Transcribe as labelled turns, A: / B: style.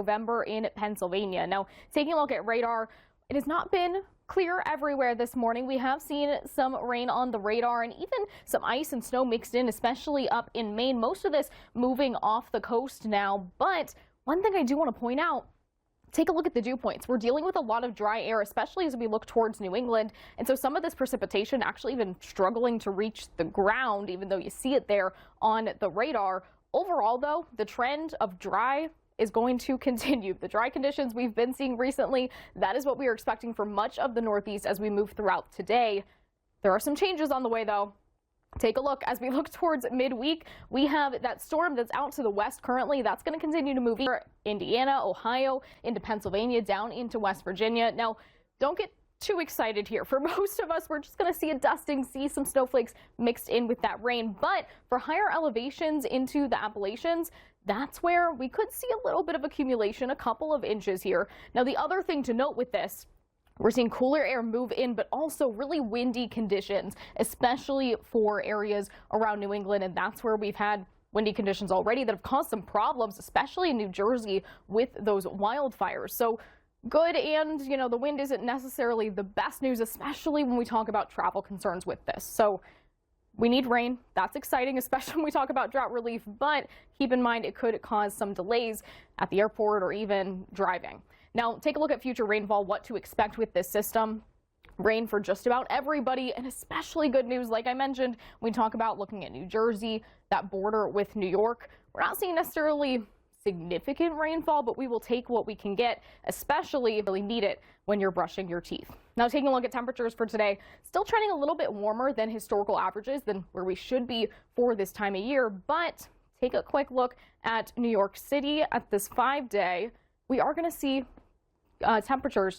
A: November in Pennsylvania. Now, taking a look at radar, it has not been clear everywhere this morning. We have seen some rain on the radar and even some ice and snow mixed in, especially up in Maine. Most of this moving off the coast now. But one thing I do want to point out, take a look at the dew points. We're dealing with a lot of dry air, especially as we look towards New England. And so some of this precipitation actually even struggling to reach the ground, even though you see it there on the radar. Overall, though, the trend of dry is going to continue. The dry conditions we've been seeing recently, that is what we are expecting for much of the Northeast as we move throughout today. There are some changes on the way, though. Take a look. As we look towards midweek, we have that storm that's out to the west currently. That's going to continue to move here, Indiana, Ohio, into Pennsylvania, down into West Virginia. Now, don't get too excited here. For most of us, we're just going to see a dusting, see some snowflakes mixed in with that rain. But for higher elevations into the Appalachians, that's where we could see a little bit of accumulation, a couple of inches here. Now, the other thing to note with this, we're seeing cooler air move in, but also really windy conditions, especially for areas around New England. And that's where we've had windy conditions already that have caused some problems, especially in New Jersey with those wildfires. So good, and the wind isn't necessarily the best news, especially when we talk about travel concerns with this. So we need rain. That's exciting, especially when we talk about drought relief, but keep in mind it could cause some delays at the airport or even driving. Now, take a look at future rainfall, what to expect with this system. Rain for just about everybody, and especially good news, like I mentioned, when we talk about looking at New Jersey, that border with New York. We're not seeing necessarily significant rainfall, but we will take what we can get, especially if you really need it when you're brushing your teeth. Now, taking a look at temperatures for today, still trending a little bit warmer than historical averages, than where we should be for this time of year. But take a quick look at New York City at this 5-day. We are going to see temperatures